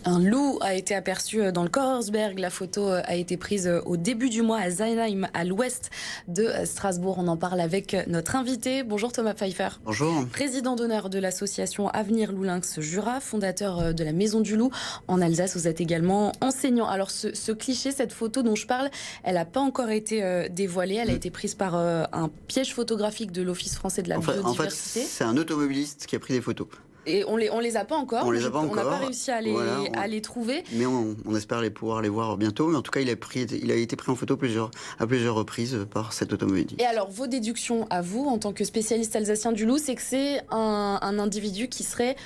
Un loup a été aperçu dans le Korsberg. La photo a été prise au début du mois à Zeinheim, à l'ouest de Strasbourg. On en parle avec notre invité. Bonjour Thomas Pfeiffer. Bonjour. Président d'honneur de l'association Avenir Loup Lynx Jura, fondateur de la Maison du Loup en Alsace. Vous êtes également enseignant. Alors ce cliché, cette photo dont je parle, elle n'a pas encore été dévoilée. Elle a été prise par un piège photographique de l'Office français de la biodiversité. C'est un automobiliste qui a pris des photos. Et on les a pas encore. On les a pas encore. On n'a pas réussi à les trouver. Mais on espère pouvoir les voir bientôt. Mais en tout cas, il a été pris en photo à plusieurs reprises par cet automobiliste. Et alors, vos déductions à vous, en tant que spécialiste alsacien du loup, c'est que c'est un individu qui serait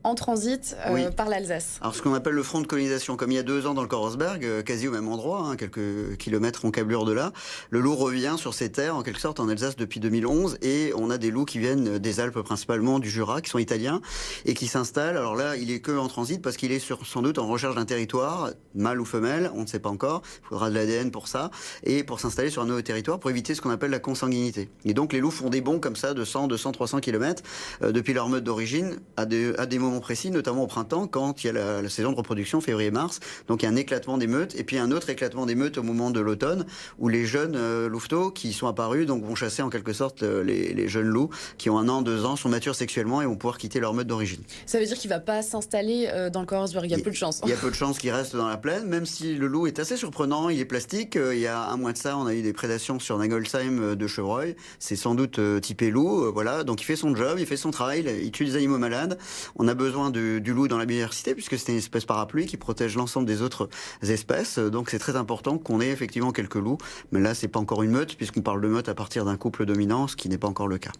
en transit par l'Alsace. Alors ce qu'on appelle le front de colonisation, comme il y a 2 ans dans le Korsberg, quasi au même endroit, quelques kilomètres encablures de là, le loup revient sur ces terres en quelque sorte en Alsace depuis 2011 et on a des loups qui viennent des Alpes principalement, du Jura, qui sont italiens et qui s'installent. Alors là, il est que en transit parce qu'il est sans doute en recherche d'un territoire, mâle ou femelle, on ne sait pas encore, il faudra de l'ADN pour ça, et pour s'installer sur un nouveau territoire pour éviter ce qu'on appelle la consanguinité. Et donc les loups font des bonds comme ça de 100, 200, 300 km depuis leur meute d'origine à des moments précis, notamment au printemps, quand il y a la saison de reproduction, février-mars. Donc il y a un éclatement des meutes, et puis un autre éclatement des meutes au moment de l'automne, où les jeunes louveteaux qui sont apparus donc vont chasser en quelque sorte les jeunes loups qui ont 1 an, 2 ans, sont matures sexuellement et vont pouvoir quitter leur meute d'origine. Ça veut dire qu'il ne va pas s'installer dans le Korsberg, il y a peu de chance. Il y a peu de chances qu'il reste dans la plaine, même si le loup est assez surprenant, il est plastique. Il y a 1 mois de ça, on a eu des prédations sur Nagolsheim de chevreuil. C'est sans doute typé loup, voilà. Donc il fait son job, il fait son travail, il tue des animaux malades. On a besoin du loup dans la biodiversité puisque c'est une espèce parapluie qui protège l'ensemble des autres espèces. Donc c'est très important qu'on ait effectivement quelques loups. Mais là, c'est pas encore une meute puisqu'on parle de meute à partir d'un couple dominant, ce qui n'est pas encore le cas.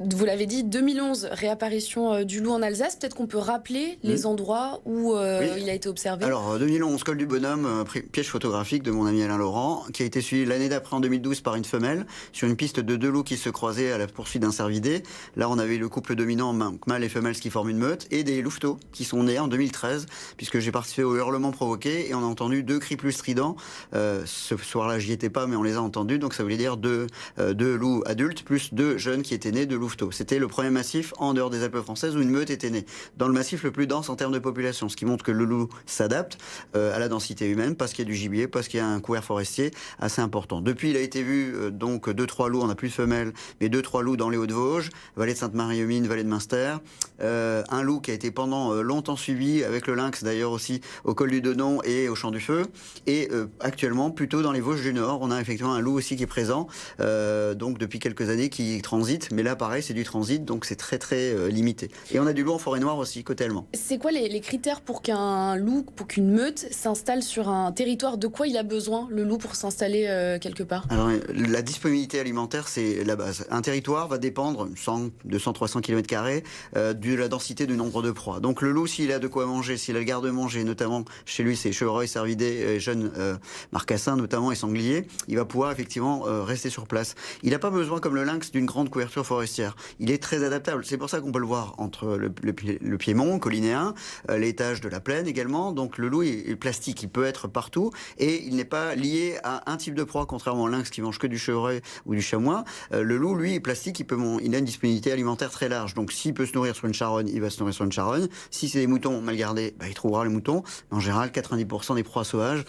Vous l'avez dit, 2011, réapparition du loup en Alsace. Peut-être qu'on peut rappeler les endroits où il a été observé. Alors, 2011, col du Bonhomme, piège photographique de mon ami Alain Laurent, qui a été suivi l'année d'après, en 2012, par une femelle, sur une piste de 2 loups qui se croisaient à la poursuite d'un cervidé. Là, on avait le couple dominant, mâle et femelle, ce qui forme une meute, et des louveteaux qui sont nés en 2013, puisque j'ai participé au hurlement provoqué, et on a entendu 2 cris plus stridents. Ce soir-là, j'y étais pas, mais on les a entendus, donc ça voulait dire 2 loups adultes, plus 2 jeunes qui étaient nés de louveteaux. C'était le premier massif en dehors des Alpes françaises où une meute était née. Dans le massif le plus dense en termes de population, ce qui montre que le loup s'adapte à la densité humaine parce qu'il y a du gibier, parce qu'il y a un couvert forestier assez important. Depuis, il a été vu donc 2-3 loups, on n'a plus de femelles, mais 2-3 loups dans les Hauts-de-Vosges, vallée de Sainte-Marie-aux-Mines, vallée de Münster. Un loup qui a été pendant longtemps suivi, avec le lynx d'ailleurs aussi, au col du Donon et au Champ du Feu. Et actuellement, plutôt dans les Vosges du Nord, on a effectivement un loup aussi qui est présent, donc depuis quelques années, qui transite. Mais là, pareil, c'est du transit, donc c'est très très limité. Et on a du loup en forêt noire aussi, côté allemand. C'est quoi les critères pour qu'un loup, pour qu'une meute s'installe sur un territoire? De quoi il a besoin, le loup, pour s'installer quelque part? Alors, la disponibilité alimentaire, c'est la base. Un territoire va dépendre, 100, 200, 300 km², de la densité du nombre de proies. Donc le loup, s'il a de quoi manger, s'il a le garde-manger, notamment chez lui, c'est chevreuil, cervidés, jeunes marcassins notamment et sangliers, il va pouvoir effectivement rester sur place. Il n'a pas besoin, comme le lynx, d'une grande couverture forestière. Il est très adaptable. C'est pour ça qu'on peut le voir entre le piémont collinéen, l'étage de la plaine également. Donc le loup est plastique, il peut être partout et il n'est pas lié à un type de proie, contrairement au lynx qui mange que du chevreuil ou du chamois. Le loup, lui, est plastique, il a une disponibilité alimentaire très large. Donc s'il peut se nourrir sur une charogne, il va se nourrir sur une charogne. Si c'est des moutons mal gardés, il trouvera les moutons. En général, 90% des proies sauvages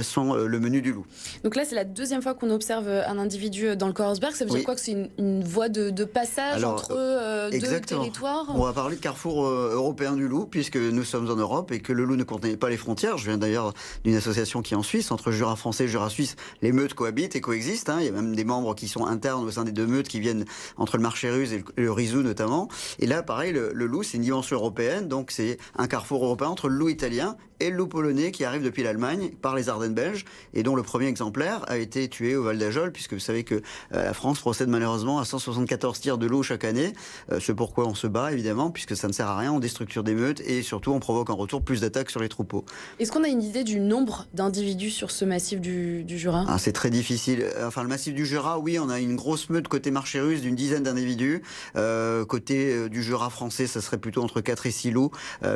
sont le menu du loup. Donc là, c'est la 2e fois qu'on observe un individu dans le Korsberg. Ça veut dire quoi, que c'est une voie de passage entre 2 territoires? On va parler de carrefour européen du loup, puisque nous sommes en Europe et que le loup ne connaît pas les frontières. Je viens d'ailleurs d'une association qui est en Suisse, entre Jura français et Jura suisse. Les meutes cohabitent et coexistent. Il y a même des membres qui sont internes au sein des 2 meutes qui viennent entre le Marchérus et le Rizou notamment. Et là, pareil, le loup, c'est une dimension européenne, donc c'est un carrefour européen entre le loup italien et le loup polonais qui arrive depuis l'Allemagne par les Ardennes belges et dont le premier exemplaire a été tué au Val d'Ajol, puisque vous savez que la France procède malheureusement à 174 tirs de loup chaque année. C'est pourquoi on se bat évidemment, puisque ça ne sert à rien, on déstructure des meutes et surtout on provoque en retour plus d'attaques sur les troupeaux. Est-ce qu'on a une idée du nombre d'individus sur ce massif du Jura? C'est très difficile. Enfin, le massif du Jura, oui, on a une grosse meute côté Marchérus d'une dizaine d'individus. Côté du Jura français, ça serait plutôt entre 4 et 6 loups,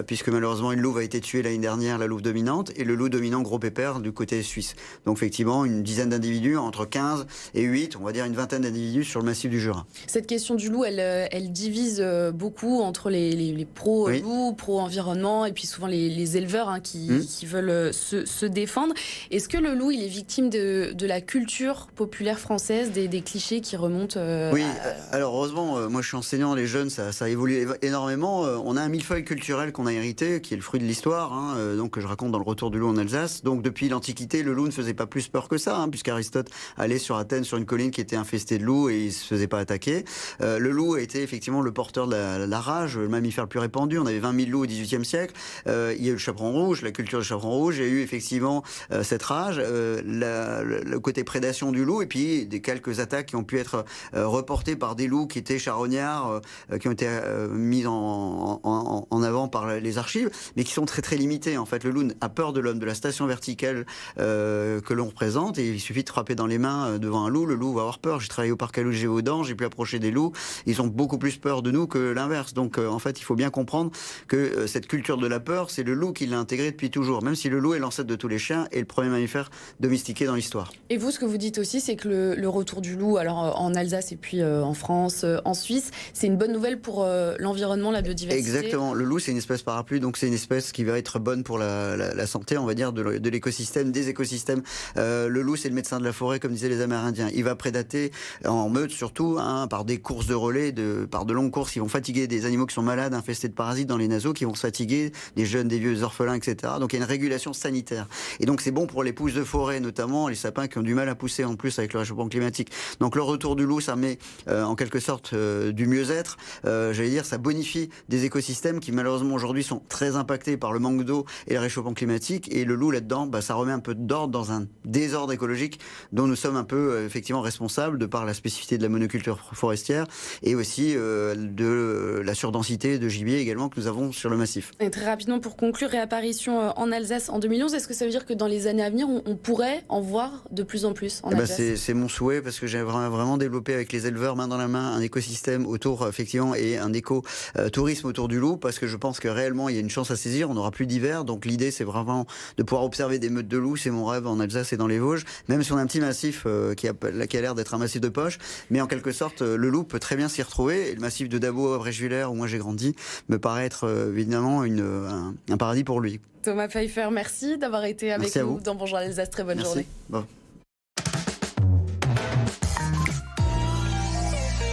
puisque malheureusement une louve a été tuée l'année dernière charognard, la louve dominante, et le loup dominant gros pépère du côté suisse. Donc effectivement, une dizaine d'individus, entre 15 et 8, on va dire une vingtaine d'individus sur le massif du Jura. Cette question du loup, elle divise beaucoup entre les pro-loup, pro-environnement, et puis souvent les éleveurs qui veulent se défendre. Est-ce que le loup, il est victime de la culture populaire française, des clichés qui remontent Oui, alors heureusement, moi je suis enseignant, les jeunes, ça évolue énormément. On a un millefeuille culturel qu'on a hérité, qui est le fruit de l'histoire, donc que je raconte dans le Retour du loup en Alsace. Donc depuis l'Antiquité, le loup ne faisait pas plus peur que ça, puisqu'Aristote allait sur Athènes, sur une colline qui était infestée de loups, et il se faisait pas attaquer. Le loup a été effectivement le porteur de la rage, le mammifère le plus répandu. On avait 20 000 loups au XVIIIe siècle. Il y a eu le chaperon rouge, la culture du chaperon rouge. Il y a eu effectivement cette rage, le côté prédation du loup, et puis des quelques attaques qui ont pu être reportées par des loups qui étaient charognards, qui ont été mis en avant par les archives, mais qui sont très très limités. En fait, le loup a peur de l'homme, de la station verticale que l'on représente, et il suffit de frapper dans les mains devant un loup, le loup va avoir peur. J'ai travaillé au parc à loup de Gévaudan, j'ai pu approcher des loups, ils ont beaucoup plus peur de nous que l'inverse. Donc en fait, il faut bien comprendre que cette culture de la peur, c'est le loup qui l'a intégrée depuis toujours, même si le loup est l'ancêtre de tous les chiens et le premier mammifère domestiqué dans l'histoire. Et vous, ce que vous dites aussi, c'est que le retour du loup, alors en Alsace et puis en France, en Suisse, c'est une bonne nouvelle pour l'environnement, la biodiversité. Exactement. Le loup, c'est une espèce parapluie, donc c'est une espèce qui va être bonne pour la santé, on va dire, de l'écosystème, des écosystèmes. Le loup, c'est le médecin de la forêt, comme disaient les Amérindiens. Il va prédater en meute surtout, par des courses de relais, par de longues courses qui vont fatiguer des animaux qui sont malades, infestés de parasites dans les naseaux, qui vont se fatiguer, des jeunes, des vieux, des orphelins, etc. Donc il y a une régulation sanitaire. Et donc c'est bon pour les pousses de forêt, notamment les sapins qui ont du mal à pousser en plus avec le réchauffement climatique. Donc le retour du loup, ça met en quelque sorte du mieux-être. J'allais dire, ça bonifie des écosystèmes qui malheureusement aujourd'hui sont très impactés par le manque d'eau et le réchauffement climatique. Et le loup là-dedans, ça remet un peu d'ordre dans un désordre écologique dont nous sommes un peu effectivement responsables de par la spécificité de la monoculture forestière et aussi de la surdensité de gibier également que nous avons sur le massif. Et très rapidement pour conclure, réapparition en Alsace en 2011, est-ce que ça veut dire que dans les années à venir, on pourrait en voir de plus en plus en Alsace? C'est mon souhait, parce que j'ai vraiment développé avec les éleveurs main dans la main un écosystème autour effectivement et un éco-tourisme autour du loup, parce que je pense que réellement il y a une chance à saisir. On n'aura plus d'hiver, donc l'idée c'est vraiment de pouvoir observer des meutes de loups. C'est mon rêve en Alsace et dans les Vosges, même si on a un petit massif qui a l'air d'être un massif de poche, mais en quelque sorte le loup peut très bien s'y retrouver, et le massif de Dabo à Bréchevillers où moi j'ai grandi me paraît être évidemment un paradis pour lui. Thomas Pfeiffer, merci d'avoir été avec nous dans Bonjour l'Alsace. Très bonne journée. Bon.